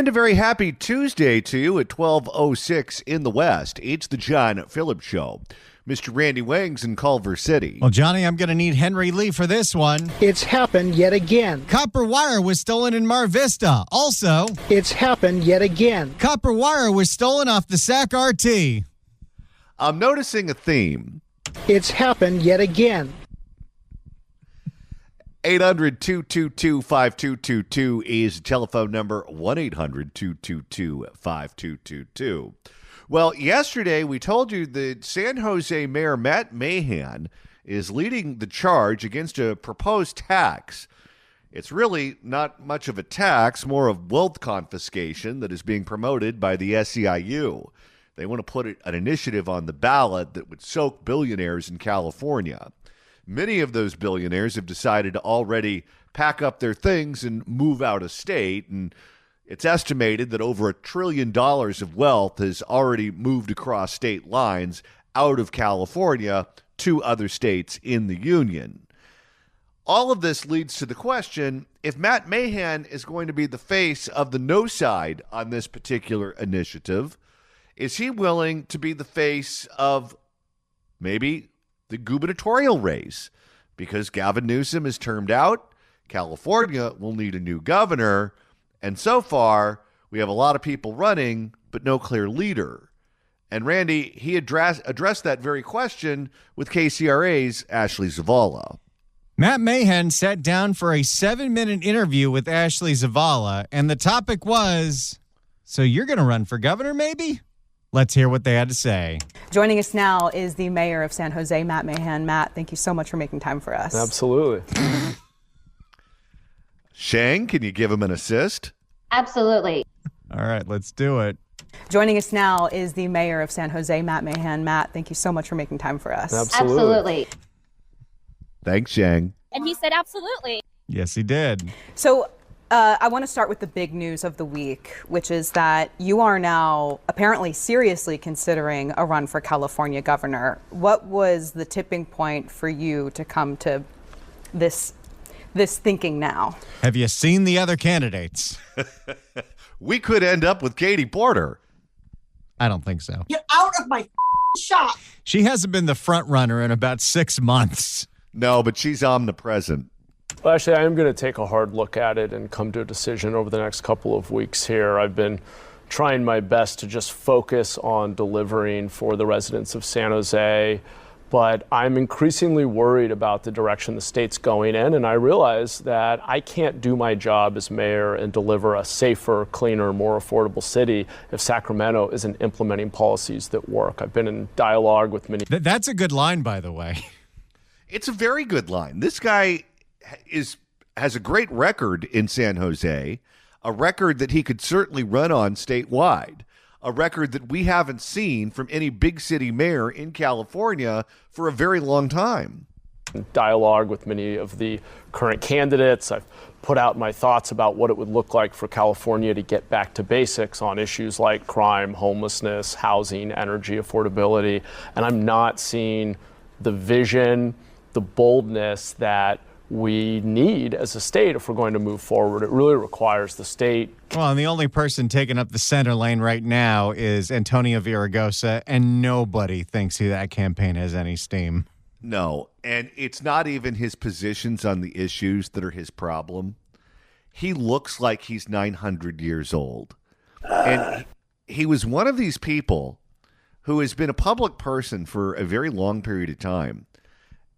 And a very happy Tuesday to you at 12:06 in the West. It's the John Phillips Show. Mr. Randy Wangs in Culver City. Well, Johnny, I'm going to need Henry Lee for this one. It's happened yet again. Copper wire was stolen in Mar Vista. Also, it's happened yet again. Copper wire was stolen off the SAC RT. I'm noticing a theme. It's happened yet again. 800-222-5222 is the telephone number, 1-800-222-5222. Well, yesterday we told you that San Jose Mayor Matt Mahan is leading the charge against a proposed tax. It's really not much of a tax, more of wealth confiscation that is being promoted by the SEIU. They want to put an initiative on the ballot that would soak billionaires in California. Many of those billionaires have decided to already pack up their things and move out of state, and it's estimated that over $1 trillion of wealth has already moved across state lines out of California to other states in the union. All of this leads to the question, if Matt Mahan is going to be the face of the no side on this particular initiative, is he willing to be the face of maybe the gubernatorial race? Because Gavin Newsom is termed out, California will need a new governor, and so far we have a lot of people running but no clear leader. And Randy, he addressed that very question with KCRA's Ashley Zavala. Matt Mahan sat down for a 7-minute interview with Ashley Zavala, and the topic was, so you're going to run for governor maybe? Let's hear what they had to say. Joining us now is the mayor of San Jose, Matt Mahan. Matt, thank you so much for making time for us. Absolutely. Shang, can you give him an assist? Absolutely. All right, let's do it. Joining us now is the mayor of San Jose, Matt Mahan. Matt, thank you so much for making time for us. Absolutely. Thanks, Shang. And he said absolutely. Yes, he did. So I want to start with the big news of the week, which is that you are now apparently seriously considering a run for California governor. What was the tipping point for you to come to this thinking now? Have you seen the other candidates? We could end up with Katie Porter. I don't think so. Get out of my shop. She hasn't been the front runner in about 6 months. No, but she's omnipresent. Well, actually, I am going to take a hard look at it and come to a decision over the next couple of weeks here. I've been trying my best to just focus on delivering for the residents of San Jose, but I'm increasingly worried about the direction the state's going in, and I realize that I can't do my job as mayor and deliver a safer, cleaner, more affordable city if Sacramento isn't implementing policies that work. I've been in dialogue with many. That's a good line, by the way. It's a very good line. This guy has a great record in San Jose, a record that he could certainly run on statewide, a record that we haven't seen from any big city mayor in California for a very long time. Dialogue with many of the current candidates. I've put out my thoughts about what it would look like for California to get back to basics on issues like crime, homelessness, housing, energy affordability, and I'm not seeing the vision, the boldness that we need as a state if we're going to move forward. It really requires the state. Well, and the only person taking up the center lane right now is Antonio Villaraigosa, and nobody thinks that campaign has any steam. No, and it's not even his positions on the issues that are his problem. He looks like he's 900 years old. And he was one of these people who has been a public person for a very long period of time.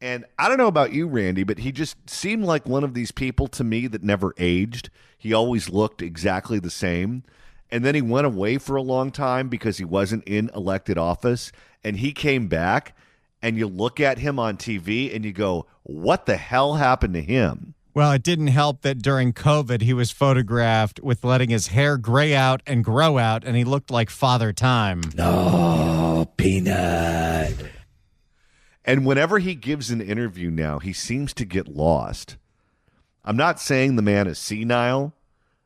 And I don't know about you, Randy, but he just seemed like one of these people to me that never aged. He always looked exactly the same. And then he went away for a long time because he wasn't in elected office. And he came back, and you look at him on TV and you go, what the hell happened to him? Well, it didn't help that during COVID, he was photographed with letting his hair gray out and grow out, and he looked like Father Time. No, peanut. And whenever he gives an interview now, he seems to get lost. I'm not saying the man is senile,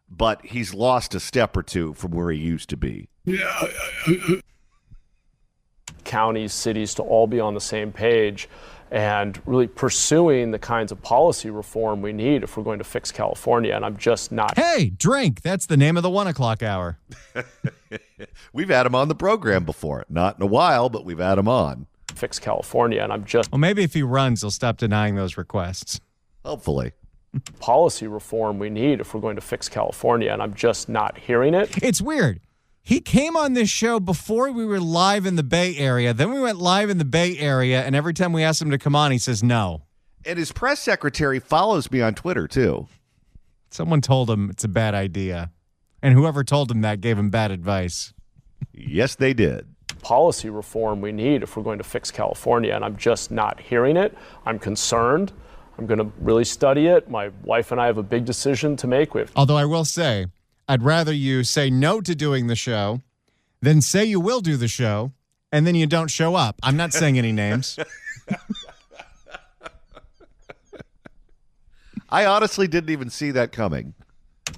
but he's lost a step or two from where he used to be. Counties, cities to all be on the same page. and really pursuing the kinds of policy reform we need if we're going to fix California. And I'm just not. Hey, drink. That's the name of the 1 o'clock hour. We've had him on the program before. Not in a while, but we've had him on. Fix California. And I'm just. Well, maybe if he runs, he'll stop denying those requests. Hopefully. Policy reform we need if we're going to fix California. And I'm just not hearing it. It's weird. He came on this show before we were live in the Bay Area. Then we went live in the Bay Area, and every time we ask him to come on, he says no. And his press secretary follows me on Twitter, too. Someone told him it's a bad idea. And whoever told him that gave him bad advice. Yes, they did. Policy reform we need if we're going to fix California. And I'm just not hearing it. I'm concerned. I'm going to really study it. My wife and I have a big decision to make. Although I will say, I'd rather you say no to doing the show than say you will do the show and then you don't show up. I'm not saying any names. I honestly didn't even see that coming.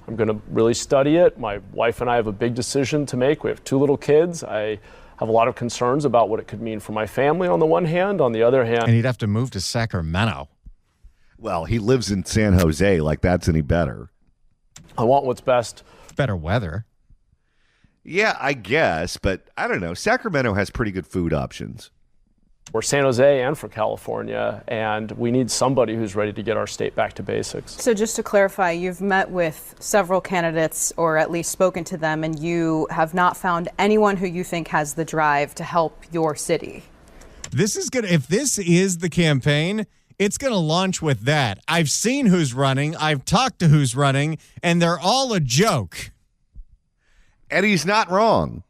I'm going to really study it. My wife and I have a big decision to make. We have 2 little kids. I have a lot of concerns about what it could mean for my family on the one hand. On the other hand, and he'd have to move to Sacramento. Well, he lives in San Jose, like that's any better. I want what's best. Better weather. Yeah, I guess, but I don't know. Sacramento has pretty good food options. For San Jose and for California, and we need somebody who's ready to get our state back to basics. So just to clarify, you've met with several candidates or at least spoken to them, and you have not found anyone who you think has the drive to help your city. This is good. If this is the campaign, it's going to launch with that. I've seen who's running. I've talked to who's running, and they're all a joke. And he's not wrong.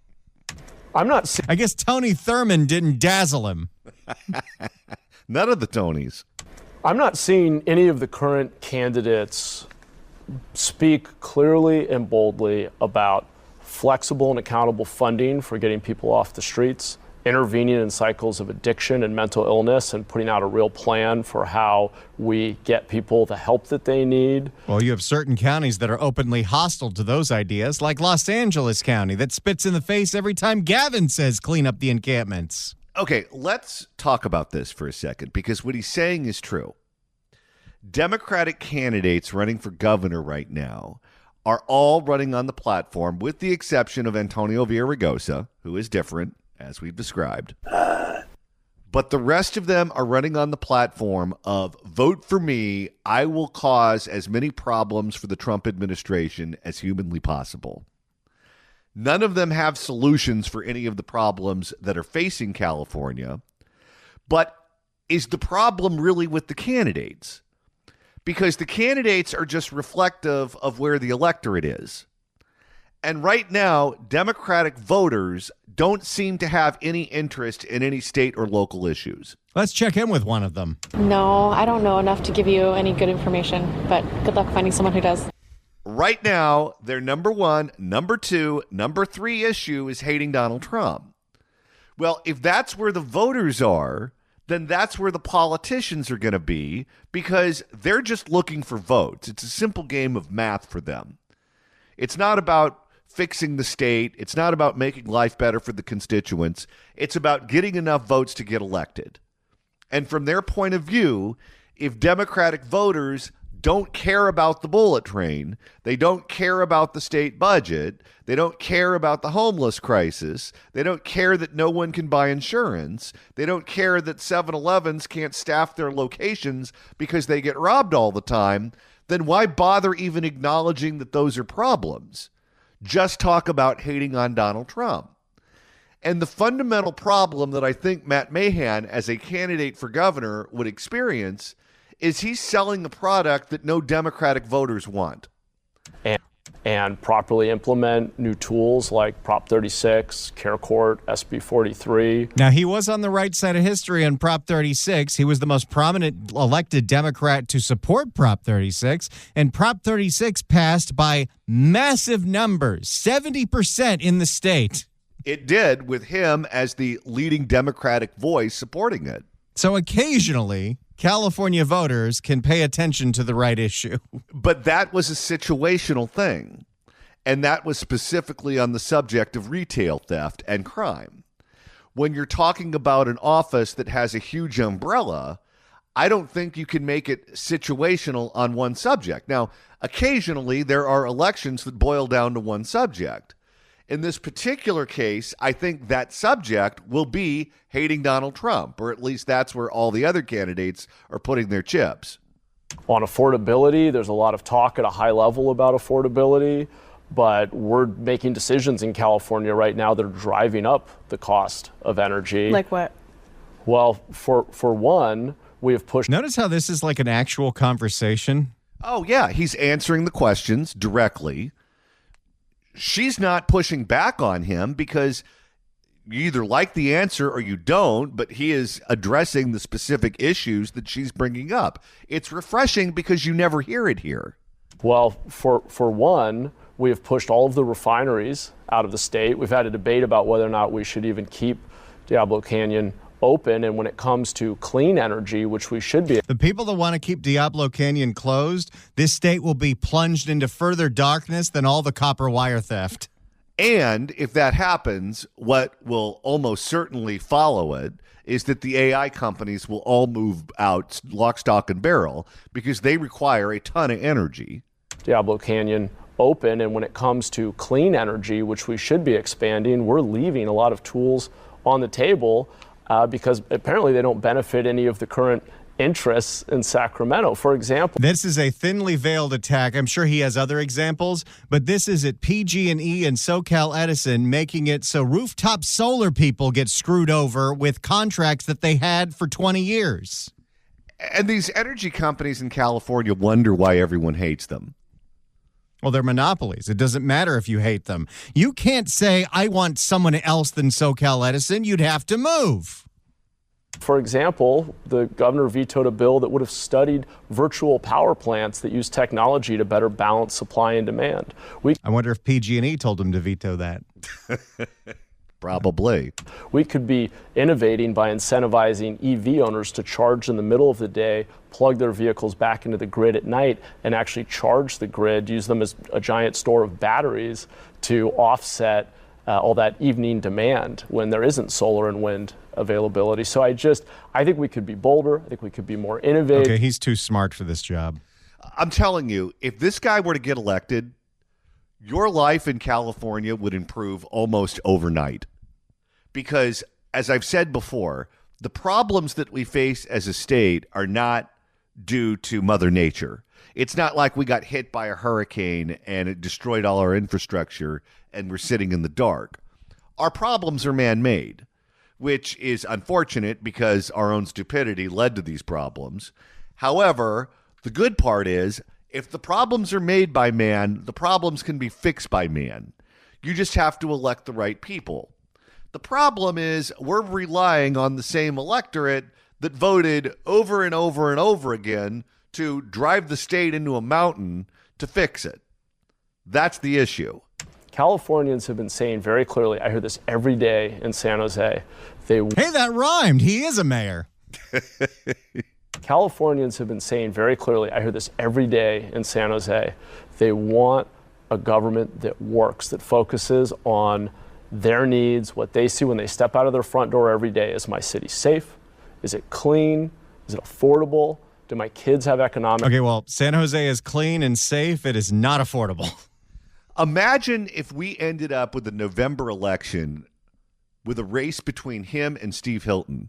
I guess Tony Thurmond didn't dazzle him. None of the Tonys. I'm not seeing any of the current candidates speak clearly and boldly about flexible and accountable funding for getting people off the streets, intervening in cycles of addiction and mental illness, and putting out a real plan for how we get people the help that they need. Well, you have certain counties that are openly hostile to those ideas, like Los Angeles County, that spits in the face every time Gavin says clean up the encampments. Okay, let's talk about this for a second, because what he's saying is true. Democratic candidates running for governor right now are all running on the platform, with the exception of Antonio Villaraigosa, who is different, as we've described. But the rest of them are running on the platform of vote for me. I will cause as many problems for the Trump administration as humanly possible. None of them have solutions for any of the problems that are facing California. But is the problem really with the candidates? Because the candidates are just reflective of where the electorate is. And right now, Democratic voters don't seem to have any interest in any state or local issues. Let's check in with one of them. No, I don't know enough to give you any good information, but good luck finding someone who does. Right now, their number 1, number 2, number 3 issue is hating Donald Trump. Well, if that's where the voters are, then that's where the politicians are going to be, because they're just looking for votes. It's a simple game of math for them. It's not about fixing the state. It's not about making life better for the constituents. It's about getting enough votes to get elected. And from their point of view, if Democratic voters don't care about the bullet train, they don't care about the state budget, they don't care about the homeless crisis, they don't care that no one can buy insurance, they don't care that 7-Elevens can't staff their locations because they get robbed all the time, then why bother even acknowledging that those are problems? Just talk about hating on Donald Trump. And the fundamental problem that I think Matt Mahan, as a candidate for governor, would experience is he's selling a product that no Democratic voters want. And properly implement new tools like Prop 36, Care Court, SB 43. Now, he was on the right side of history on Prop 36. He was the most prominent elected Democrat to support Prop 36. And Prop 36 passed by massive numbers, 70% in the state. It did, with him as the leading Democratic voice supporting it. So occasionally, California voters can pay attention to the right issue. But that was a situational thing. And that was specifically on the subject of retail theft and crime. When you're talking about an office that has a huge umbrella, I don't think you can make it situational on one subject. Now, occasionally there are elections that boil down to one subject. In this particular case, I think that subject will be hating Donald Trump, or at least that's where all the other candidates are putting their chips. On affordability, there's a lot of talk at a high level about affordability, but we're making decisions in California right now that are driving up the cost of energy. Like what? Well, for one, we have pushed. Notice how this is like an actual conversation. Oh, yeah, he's answering the questions directly. She's not pushing back on him because you either like the answer or you don't, but he is addressing the specific issues that she's bringing up. It's refreshing because you never hear it here. Well, for one, we have pushed all of the refineries out of the state. We've had a debate about whether or not we should even keep Diablo Canyon open. And when it comes to clean energy, which we should be. The people that want to keep Diablo Canyon closed, this state will be plunged into further darkness than all the copper wire theft. And if that happens, what will almost certainly follow it is that the AI companies will all move out lock, stock, and barrel because they require a ton of energy. Diablo Canyon open. And when it comes to clean energy, which we should be expanding, we're leaving a lot of tools on the table because apparently they don't benefit any of the current interests in Sacramento. For example, this is a thinly veiled attack. I'm sure he has other examples, but this is at PG&E and SoCal Edison, making it so rooftop solar people get screwed over with contracts that they had for 20 years. And these energy companies in California wonder why everyone hates them. Well, they're monopolies. It doesn't matter if you hate them. You can't say, I want someone else than SoCal Edison. You'd have to move. For example, the governor vetoed a bill that would have studied virtual power plants that use technology to better balance supply and demand. I wonder if PG&E told him to veto that. Probably. We could be innovating by incentivizing EV owners to charge in the middle of the day, plug their vehicles back into the grid at night, and actually charge the grid, use them as a giant store of batteries to offset all that evening demand when there isn't solar and wind availability. So I think we could be bolder. I think we could be more innovative. Okay, he's too smart for this job. I'm telling you, if this guy were to get elected, your life in California would improve almost overnight. Because, as I've said before, the problems that we face as a state are not due to Mother Nature. It's not like we got hit by a hurricane and it destroyed all our infrastructure and we're sitting in the dark. Our problems are man-made, which is unfortunate because our own stupidity led to these problems. However, the good part is if the problems are made by man, the problems can be fixed by man. You just have to elect the right people. The problem is we're relying on the same electorate that voted over and over and over again to drive the state into a mountain to fix it. That's the issue. Californians have been saying very clearly, I hear this every day in San Jose. Hey, that rhymed. He is a mayor. Californians have been saying very clearly, I hear this every day in San Jose. They want a government that works, that focuses on their needs, what they see when they step out of their front door every day. Is my city safe? Is it clean? Is it affordable? Do my kids have economic? Okay, well, San Jose is clean and safe. It is not affordable. Imagine if we ended up with a November election with a race between him and Steve Hilton,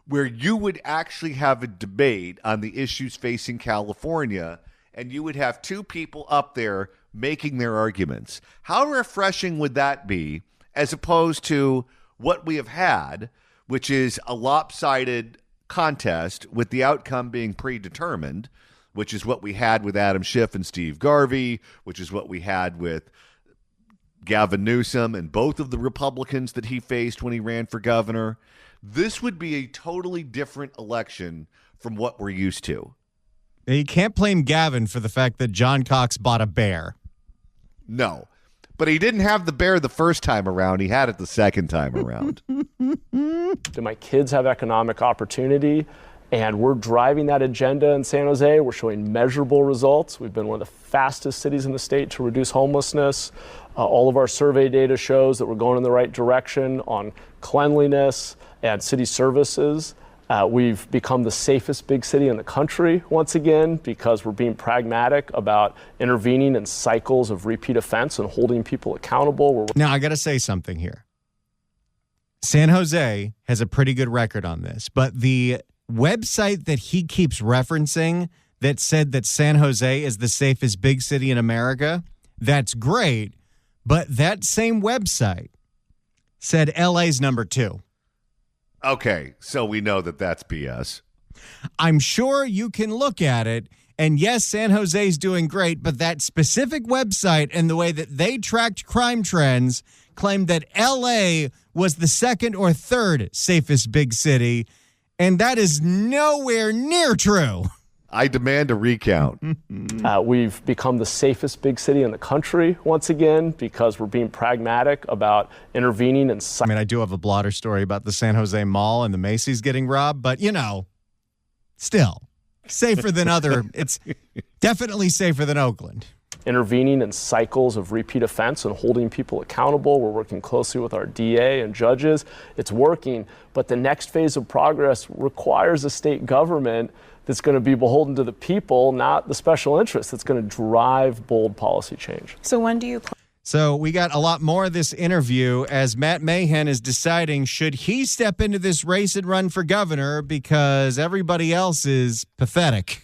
where you would actually have a debate on the issues facing California, and you would have two people up there making their arguments. How refreshing would that be, as opposed to what we have had, which is a lopsided contest with the outcome being predetermined, which is what we had with Adam Schiff and Steve Garvey, which is what we had with Gavin Newsom and both of the Republicans that he faced when he ran for governor. This would be a totally different election from what we're used to. You can't blame Gavin for the fact that John Cox bought a bear. No, but he didn't have the bear the first time around. He had it the second time around. Do my kids have economic opportunity? And we're driving that agenda in San Jose. We're showing measurable results. We've been one of the fastest cities in the state to reduce homelessness. All of our survey data shows that we're going in the right direction on cleanliness and city services. We've become the safest big city in the country once again because we're being pragmatic about intervening in cycles of repeat offense and holding people accountable. Now, I got to say something here. San Jose has a pretty good record on this, but the website that he keeps referencing that said that San Jose is the safest big city in America, that's great, but that same website said LA's number 2. Okay, so we know that that's BS. I'm sure you can look at it, and yes, San Jose's doing great, but that specific website and the way that they tracked crime trends claimed that LA was the second or third safest big city, and that is nowhere near true. I demand a recount. We've become the safest big city in the country once again because we're being pragmatic about intervening in. I mean, I do have a blotter story about the San Jose Mall and the Macy's getting robbed, but still safer than other. It's definitely safer than Oakland. Intervening in cycles of repeat offense and holding people accountable. We're working closely with our DA and judges. It's working, but the next phase of progress requires a state government that's going to be beholden to the people, not the special interests. That's going to drive bold policy change. So when do you So we got a lot more of this interview as Matt Mahan is deciding should he step into this race and run for governor because everybody else is pathetic.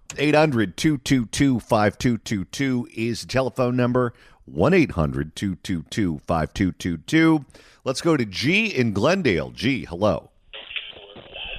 800-222-5222 is the telephone number. 1-800-222-5222. Let's go to G in Glendale. G, hello.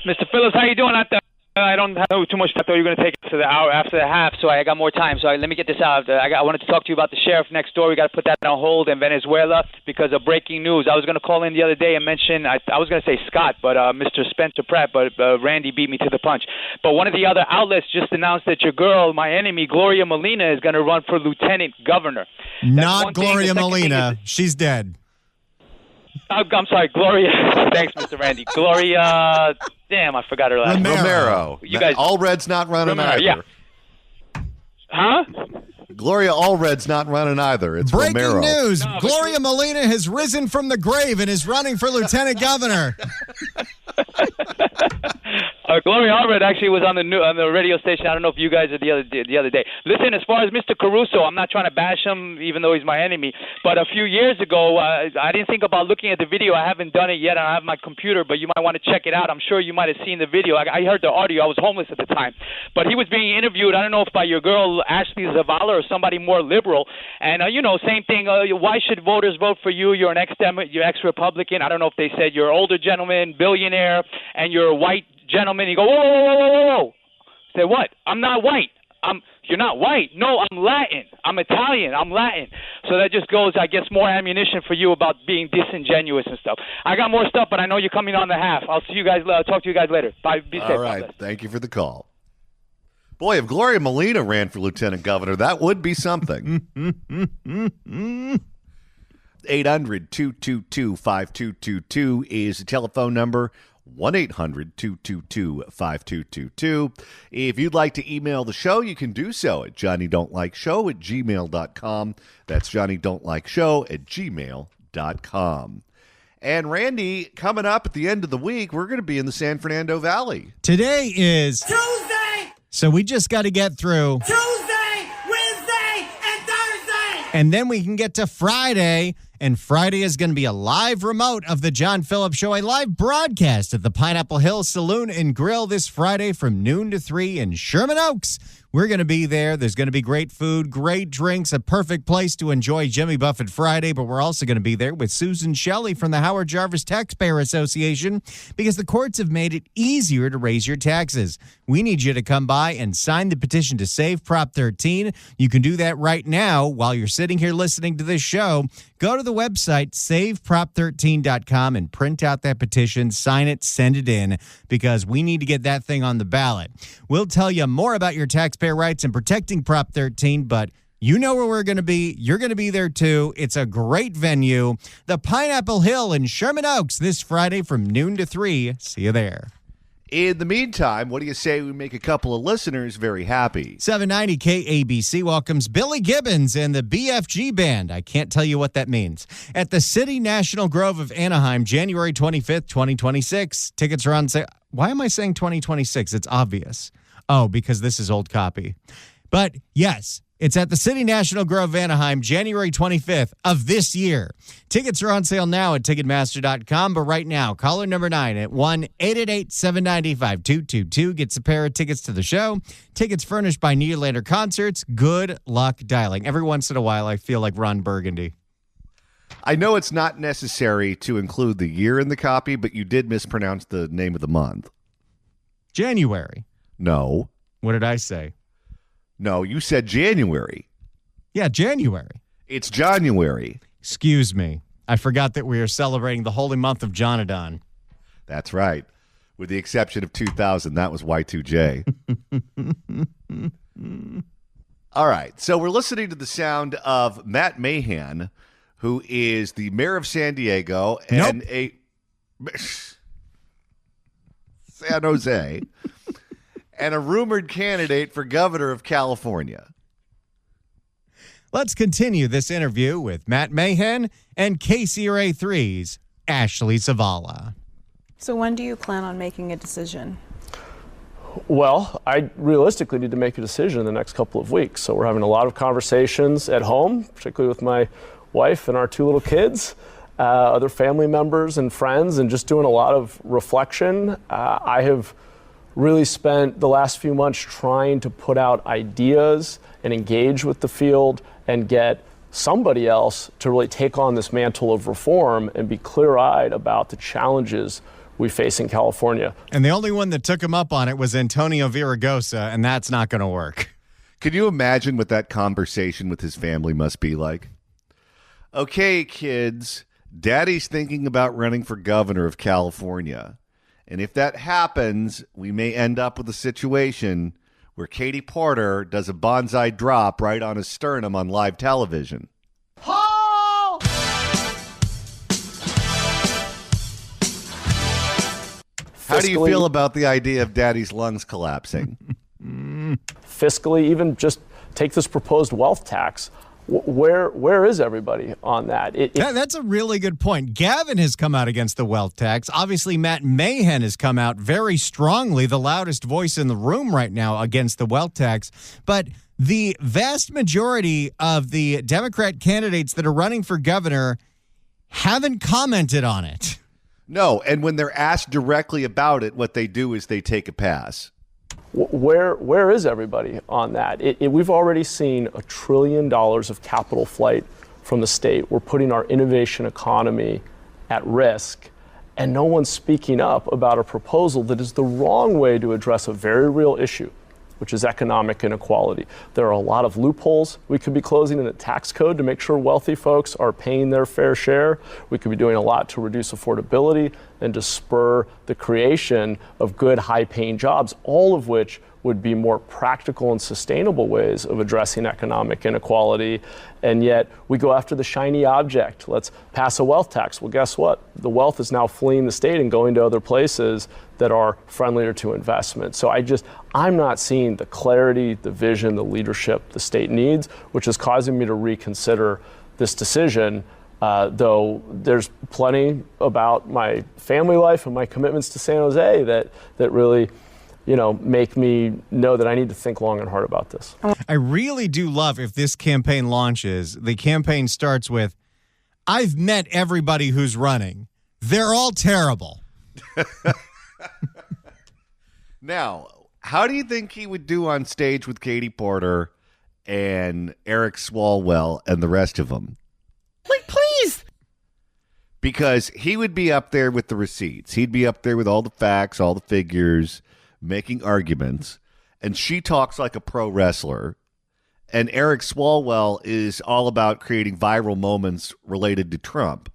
Mr. Phillips, how you doing out there? I don't know too much. I thought you were going to take it to the hour after the half, so I got more time. So let me get this out. I wanted to talk to you about the sheriff next door. We got to put that on hold in Venezuela because of breaking news. I was going to call in the other day and mention, I was going to say Scott, but Mr. Spencer Pratt, but Randy beat me to the punch. But one of the other outlets just announced that your girl, my enemy, Gloria Molina, is going to run for lieutenant governor. Not Gloria Molina. She's dead. I'm sorry, Gloria. Thanks, Mr. Randy. Gloria, damn, I forgot her last name. Romero. You guys, Allred's not running Romero, either. yeah. Huh? Gloria Allred's not running either. It's Breaking Romero. news. No, Gloria Molina has risen from the grave and is running for lieutenant governor. Gloria Allred actually was on the radio station. I don't know if you guys are the other day. Listen, as far as Mr. Caruso, I'm not trying to bash him, even though he's my enemy. But a few years ago, I didn't think about looking at the video. I haven't done it yet. I don't have my computer, but you might want to check it out. I'm sure you might have seen the video. I heard the audio. I was homeless at the time, but he was being interviewed. I don't know if by your girl Ashley Zavala or somebody more liberal. And same thing. Why should voters vote for you? You're an you're ex-Republican. I don't know if they said you're an older gentleman, billionaire, and you're a white gentleman. You go, whoa, whoa, whoa, whoa, whoa. Say what? I'm not white. You're not white. No, I'm Latin. I'm Italian. I'm Latin. So that just goes, I guess, more ammunition for you about being disingenuous and stuff. I got more stuff, but I know you're coming on the half. I'll see you guys. Talk to you guys later. Bye. Be safe. All right. Thank you for the call. Boy, if Gloria Molina ran for lieutenant governor, that would be something. 800-222-5222 is the telephone number. 1-800-222-5222. If you'd like to email the show, you can do so at johnnydon'tlikeshow@gmail.com. That's johnnydon'tlikeshow@gmail.com. And Randy, coming up at the end of the week, we're going to be in the San Fernando Valley. Today is Tuesday, so we just got to get through. Tuesday, Wednesday, and Thursday. And then we can get to Friday. And Friday is going to be a live remote of the John Phillips Show, a live broadcast at the Pineapple Hill Saloon and Grill this Friday from noon to 3 in Sherman Oaks. We're going to be there. There's going to be great food, great drinks, a perfect place to enjoy Jimmy Buffett Friday. But we're also going to be there with Susan Shelley from the Howard Jarvis Taxpayer Association because the courts have made it easier to raise your taxes. We need you to come by and sign the petition to save Prop 13. You can do that right now while you're sitting here listening to this show. Go to the website, saveprop13.com, and print out that petition, sign it, send it in, because we need to get that thing on the ballot. We'll tell you more about your taxpayer rights and protecting Prop 13, but you know where we're going to be. You're going to be there, too. It's a great venue. The Pineapple Hill in Sherman Oaks this Friday from noon to 3. See you there. In the meantime, what do you say we make a couple of listeners very happy? 790 KABC welcomes Billy Gibbons and the BFG Band. I can't tell you what that means. At the City National Grove of Anaheim, January 25th, 2026. Tickets are on sale. Why am I saying 2026? It's obvious. Oh, because this is old copy. But yes, it's at the City National Grove of Anaheim, January 25th of this year. Tickets are on sale now at Ticketmaster.com, but right now, caller number 9 at 1-888-790-5222 gets a pair of tickets to the show. Tickets furnished by Nearlander Concerts. Good luck dialing. Every once in a while, I feel like Ron Burgundy. I know it's not necessary to include the year in the copy, but you did mispronounce the name of the month. January. No. What did I say? No, you said January. Yeah, January. It's January. Excuse me. I forgot that we are celebrating the holy month of Jonadon. That's right. With the exception of 2000, that was Y2J. All right. So we're listening to the sound of Matt Mahan, who is the mayor of San Diego and San Jose, and a rumored candidate for governor of California. Let's continue this interview with Matt Mahan and KCRA 3's Ashley Zavala. So when do you plan on making a decision? Well, I realistically need to make a decision in the next couple of weeks. So we're having a lot of conversations at home, particularly with my wife and our 2 little kids, other family members and friends, and just doing a lot of reflection. I have really spent the last few months trying to put out ideas and engage with the field and get somebody else to really take on this mantle of reform and be clear-eyed about the challenges we face in California. And the only one that took him up on it was Antonio Villaraigosa, and that's not going to work. Can you imagine what that conversation with his family must be like? Okay, kids, Daddy's thinking about running for governor of California. And if that happens, we may end up with a situation where Katie Porter does a bonsai drop right on his sternum on live television. Paul! How do you feel about the idea of Daddy's lungs collapsing? Fiscally, even just take this proposed wealth tax. Where is everybody on that? That's a really good point. Gavin has come out against the wealth tax. Obviously, Matt Mahan has come out very strongly, the loudest voice in the room right now against the wealth tax. But the vast majority of the Democrat candidates that are running for governor haven't commented on it. No, and when they're asked directly about it, what they do is they take a pass. Where is everybody on that? We've already seen $1 trillion of capital flight from the state. We're putting our innovation economy at risk, and no one's speaking up about a proposal that is the wrong way to address a very real issue, which is economic inequality. There are a lot of loopholes we could be closing in the tax code to make sure wealthy folks are paying their fair share. We could be doing a lot to reduce affordability and to spur the creation of good, high-paying jobs, all of which would be more practical and sustainable ways of addressing economic inequality. And yet we go after the shiny object. Let's pass a wealth tax. Well, guess what? The wealth is now fleeing the state and going to other places that are friendlier to investment. So I'm not seeing the clarity, the vision, the leadership the state needs, which is causing me to reconsider this decision. Though there's plenty about my family life and my commitments to San Jose that really, make me know that I need to think long and hard about this. I really do love if this campaign launches, the campaign starts with, I've met everybody who's running. They're all terrible. Now, how do you think he would do on stage with Katie Porter and Eric Swalwell and the rest of them? Please! Because he would be up there with the receipts. He'd be up there with all the facts, all the figures, making arguments. And she talks like a pro wrestler. And Eric Swalwell is all about creating viral moments related to Trump.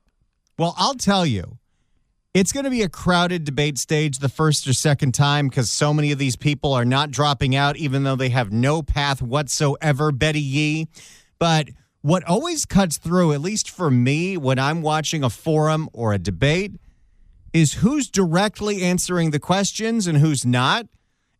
Well, I'll tell you, it's going to be a crowded debate stage the first or second time because so many of these people are not dropping out, even though they have no path whatsoever, Betty Yee. But what always cuts through, at least for me, when I'm watching a forum or a debate, is who's directly answering the questions and who's not.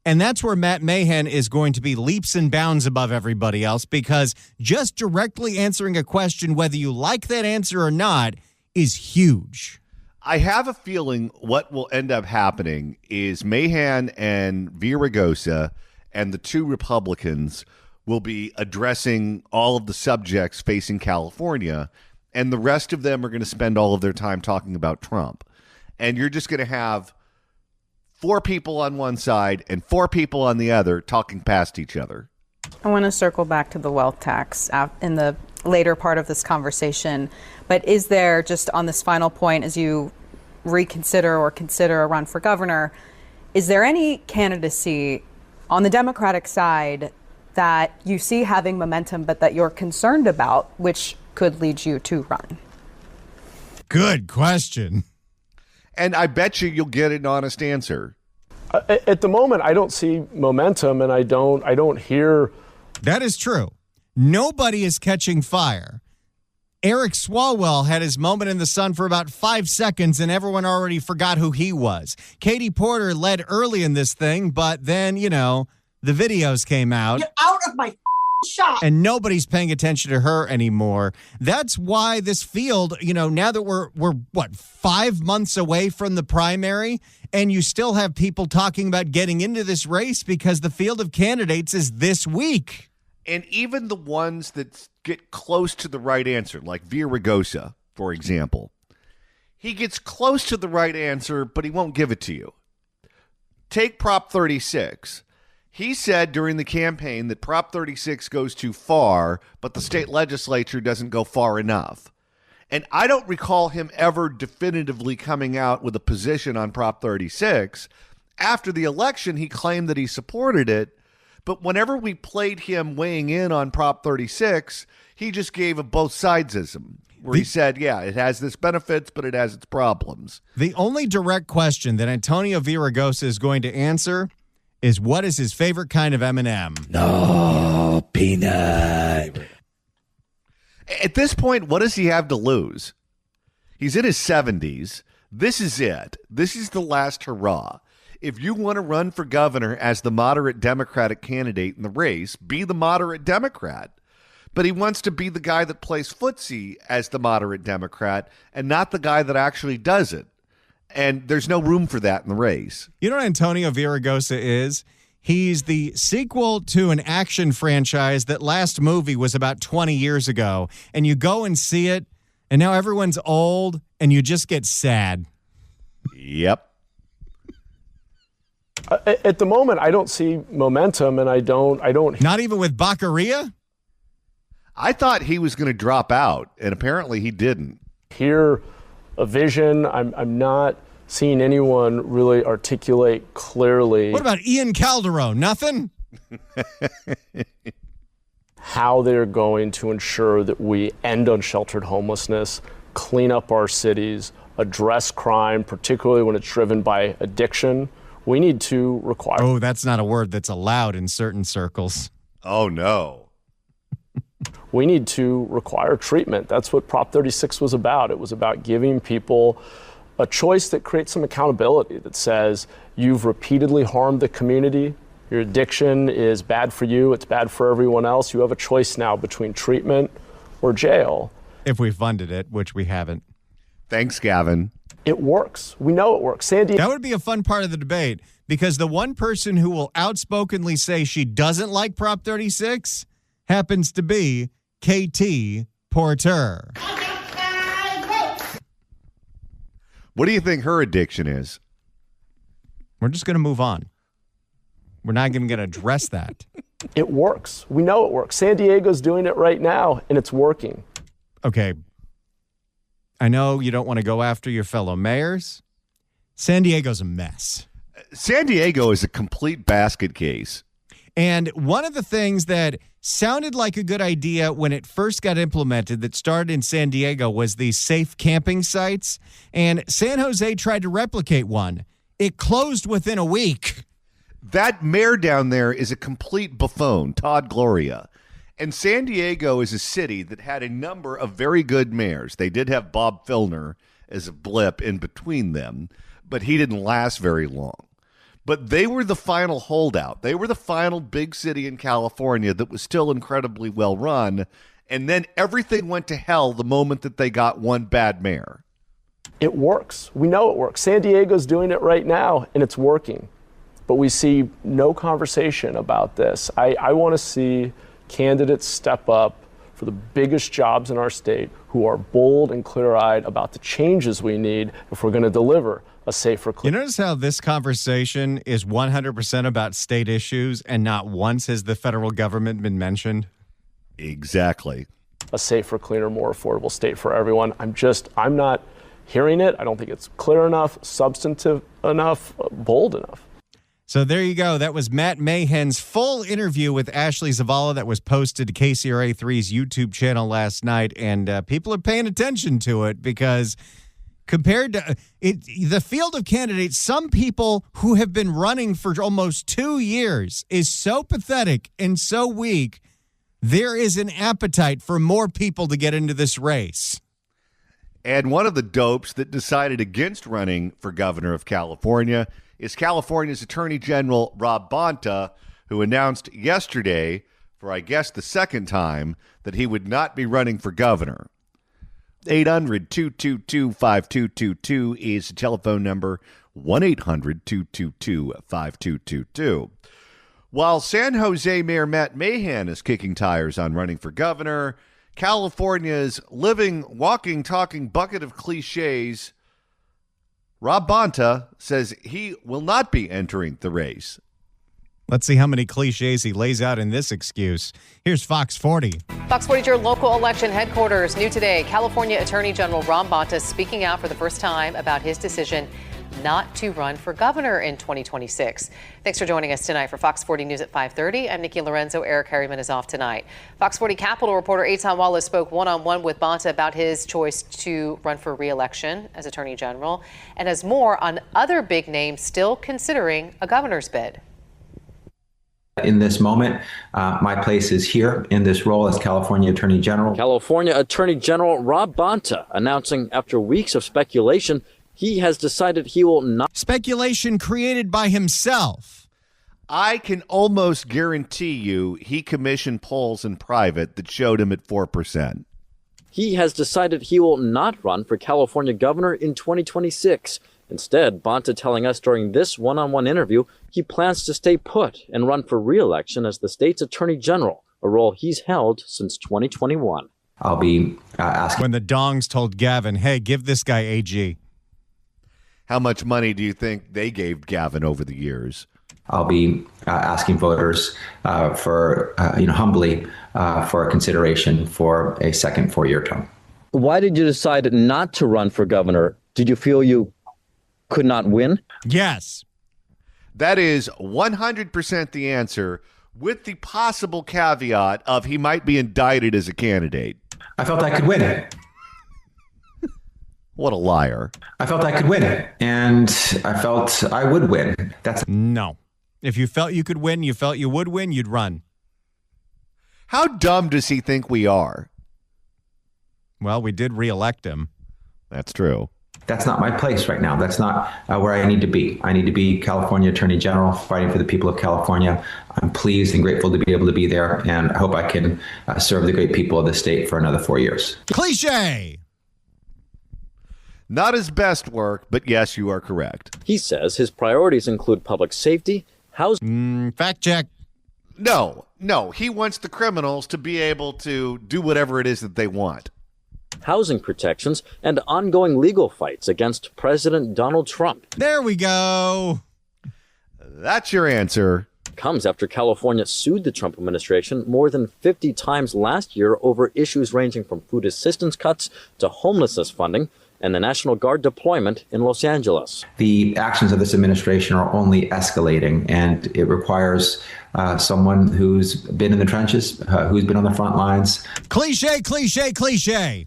And that's where Matt Mahan is going to be leaps and bounds above everybody else, because just directly answering a question, whether you like that answer or not, is huge. I have a feeling what will end up happening is Mahan and Villaraigosa and the two Republicans will be addressing all of the subjects facing California, and the rest of them are going to spend all of their time talking about Trump. And you're just going to have 4 people on one side and 4 people on the other talking past each other. I want to circle back to the wealth tax in the later part of this conversation. But is there, just on this final point, as you reconsider or consider a run for governor, is there any candidacy on the Democratic side that you see having momentum but that you're concerned about, which could lead you to run? Good question. And I bet you'll get an honest answer. At the moment, I don't see momentum, and I don't hear. That is true. Nobody is catching fire. Eric Swalwell had his moment in the sun for about 5 seconds, and everyone already forgot who he was. Katie Porter led early in this thing, but then, the videos came out. Get out of my shop. And nobody's paying attention to her anymore. That's why this field, now that we're 5 months away from the primary, and you still have people talking about getting into this race because the field of candidates is this week. And even the ones that get close to the right answer, like Villaraigosa, for example, he gets close to the right answer, but he won't give it to you. Take Prop 36. He said during the campaign that Prop 36 goes too far, but the state legislature doesn't go far enough. And I don't recall him ever definitively coming out with a position on Prop 36. After the election, he claimed that he supported it. But whenever we played him weighing in on Prop 36, he just gave a both sidesism, where he said, yeah, it has its benefits, but it has its problems. The only direct question that Antonio Villaraigosa is going to answer is, what is his favorite kind of M&M? No, peanut. At this point, what does he have to lose? He's in his 70s. This is it. This is the last hurrah. If you want to run for governor as the moderate Democratic candidate in the race, be the moderate Democrat. But he wants to be the guy that plays footsie as the moderate Democrat and not the guy that actually does it. And there's no room for that in the race. You know what Antonio Villaraigosa is? He's the sequel to an action franchise that last movie was about 20 years ago. And you go and see it, and now everyone's old, and you just get sad. Yep. At the moment, I don't see momentum, and I don't. Not even with Baccaria? I thought he was going to drop out, and apparently he didn't. Hear a vision. I'm not seeing anyone really articulate clearly. What about Ian Calderon? Nothing? How they're going to ensure that we end unsheltered homelessness, clean up our cities, address crime, particularly when it's driven by addiction. We need to require. Oh, that's not a word that's allowed in certain circles. Oh, no. We need to require treatment. That's what Prop 36 was about. It was about giving people a choice that creates some accountability, that says you've repeatedly harmed the community. Your addiction is bad for you. It's bad for everyone else. You have a choice now between treatment or jail. If we funded it, which we haven't. Thanks, Gavin. It works. We know it works. Sandy. That would be a fun part of the debate, because the one person who will outspokenly say she doesn't like Prop 36 happens to be KT Porter. What do you think her addiction is? We're just going to move on. We're not even going to address that. It works. We know it works. San Diego's doing it right now, and it's working. Okay. I know you don't want to go after your fellow mayors. San Diego's a mess. San Diego is a complete basket case. And one of the things that sounded like a good idea when it first got implemented, that started in San Diego, was these safe camping sites. And San Jose tried to replicate one. It closed within a week. That mayor down there is a complete buffoon, Todd Gloria. And San Diego is a city that had a number of very good mayors. They did have Bob Filner as a blip in between them, but he didn't last very long. But they were the final holdout. They were the final big city in California that was still incredibly well run. And then everything went to hell the moment that they got one bad mayor. It works. We know it works. San Diego's doing it right now, and it's working. But we see no conversation about this. I want to see candidates step up for the biggest jobs in our state who are bold and clear-eyed about the changes we need if we're going to deliver a safer, clean. You notice how this conversation is 100% about state issues and not once has the federal government been mentioned? Exactly. A safer, cleaner, more affordable state for everyone. I'm not hearing it. I don't think it's clear enough, substantive enough, bold enough. So there you go. That was Matt Mahan's full interview with Ashley Zavala that was posted to KCRA3's YouTube channel last night. And people are paying attention to it because compared to the field of candidates, some people who have been running for almost 2 years is so pathetic and so weak. There is an appetite for more people to get into this race. And one of the dopes that decided against running for governor of California is California's Attorney General Rob Bonta, who announced yesterday, for I guess the second time, that he would not be running for governor. 800-222-5222 is the telephone number, 1-800-222-5222. While San Jose Mayor Matt Mahan is kicking tires on running for governor, California's living, walking, talking bucket of cliches, Rob Bonta says he will not be entering the race. Let's see how many cliches he lays out in this excuse. Here's Fox 40. Fox 40 is your local election headquarters. New today, California Attorney General Rob Bonta speaking out for the first time about his decision not to run for governor in 2026. Thanks for joining us tonight for Fox 40 News at 5:30. I'm Nikki Lorenzo. Eric Harriman is off tonight. Fox 40 Capitol reporter Eitan Wallace spoke one-on-one with Bonta about his choice to run for re-election as Attorney General and has more on other big names still considering a governor's bid. In this moment, my place is here in this role as California Attorney General. California Attorney General Rob Bonta announcing after weeks of speculation he has decided he will not. Speculation created by himself. I can almost guarantee you he commissioned polls in private that showed him at 4%. He has decided he will not run for California governor in 2026. Instead, Bonta telling us during this one-on-one interview he plans to stay put and run for re-election as the state's attorney general, a role he's held since 2021. I'll be asking. When the dongs told Gavin, hey, give this guy AG. How much money do you think they gave Gavin over the years? I'll be asking voters for, humbly for a consideration for a second 4-year term. Why did you decide not to run for governor? Did you feel you could not win? Yes. That is 100% the answer, with the possible caveat of he might be indicted as a candidate. I felt I could win it. What a liar. I felt I could win it, and I felt I would win. No. If you felt you could win, you felt you would win, you'd run. How dumb does he think we are? Well, we did reelect him. That's true. That's not my place right now. That's not where I need to be. I need to be California Attorney General, fighting for the people of California. I'm pleased and grateful to be able to be there, and I hope I can serve the great people of the state for another 4 years. Cliche! Not his best work, but yes, you are correct. He says his priorities include public safety, housing. Fact check. No. He wants the criminals to be able to do whatever it is that they want. Housing protections and ongoing legal fights against President Donald Trump. There we go. That's your answer. Comes after California sued the Trump administration more than 50 times last year over issues ranging from food assistance cuts to homelessness funding and the National Guard deployment in Los Angeles. The actions of this administration are only escalating, and it requires someone who's been in the trenches, who's been on the front lines. Cliche, cliche, cliche.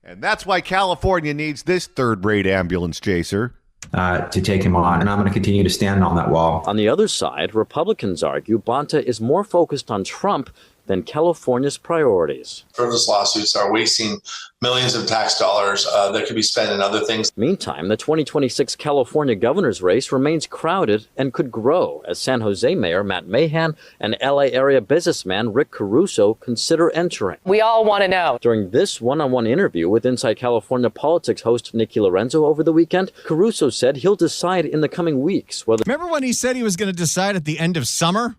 And that's why California needs this third-rate ambulance chaser. To take him on, and I'm going to continue to stand on that wall. On the other side, Republicans argue Bonta is more focused on Trump than California's priorities. Frivolous lawsuits are wasting millions of tax dollars that could be spent in other things. Meantime, the 2026 California governor's race remains crowded and could grow as San Jose Mayor Matt Mahan and LA area businessman Rick Caruso consider entering. We all want to know. During this one-on-one interview with Inside California Politics host Nikki Lorenzo over the weekend, Caruso said he'll decide in the coming weeks whether... Remember when he said he was going to decide at the end of summer?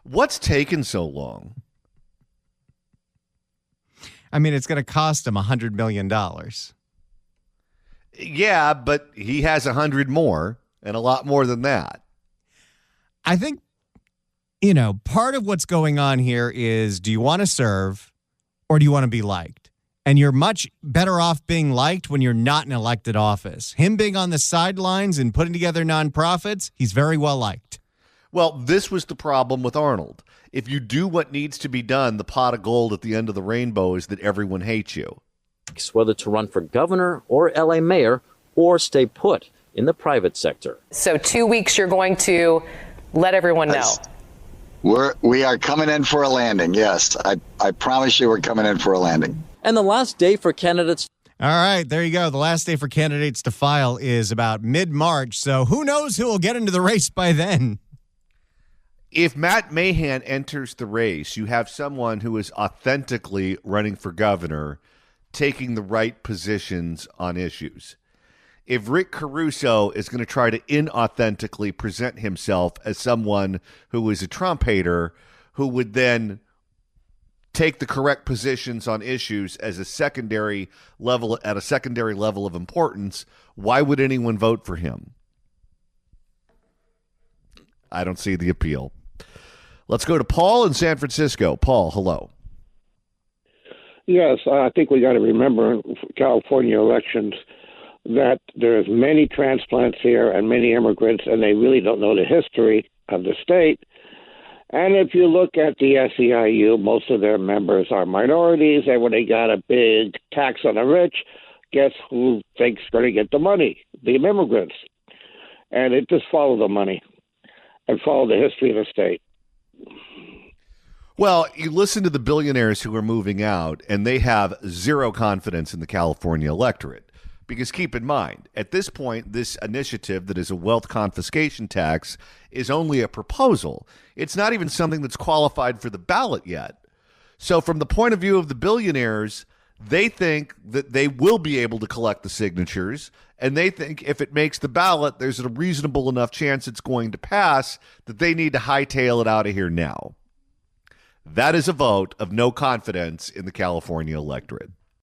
What's taken so long? I mean, it's going to cost him $100 million. Yeah, but he has 100 more and a lot more than that. I think, part of what's going on here is, do you want to serve or do you want to be liked? And you're much better off being liked when you're not in elected office. Him being on the sidelines and putting together nonprofits, he's very well liked. Well, this was the problem with Arnold. If you do what needs to be done, the pot of gold at the end of the rainbow is that everyone hates you. Whether to run for governor or LA mayor or stay put in the private sector. So 2 weeks, you're going to let everyone know. We are coming in for a landing. Yes, I promise you we're coming in for a landing. And the last day for candidates. All right, there you go. The last day for candidates to file is about mid-March. So who knows who will get into the race by then? If Matt Mahan enters the race, you have someone who is authentically running for governor, taking the right positions on issues. If Rick Caruso is going to try to inauthentically present himself as someone who is a Trump hater, who would then take the correct positions on issues as a secondary level, at a secondary level of importance, why would anyone vote for him? I don't see the appeal. Let's go to Paul in San Francisco. Paul, hello. Yes, I think we got to remember in California elections that there's many transplants here and many immigrants, and they really don't know the history of the state. And if you look at the SEIU, most of their members are minorities, and when they got a big tax on the rich, guess who thinks going to get the money? The immigrants. And it just follow the money and follow the history of the state. Well, you listen to the billionaires who are moving out, and they have zero confidence in the California electorate. Because keep in mind, at this point, this initiative that is a wealth confiscation tax is only a proposal. It's not even something that's qualified for the ballot yet. So from the point of view of the billionaires, they think that they will be able to collect the signatures, and they think if it makes the ballot, there's a reasonable enough chance it's going to pass that they need to hightail it out of here now. That is a vote of no confidence in the California electorate.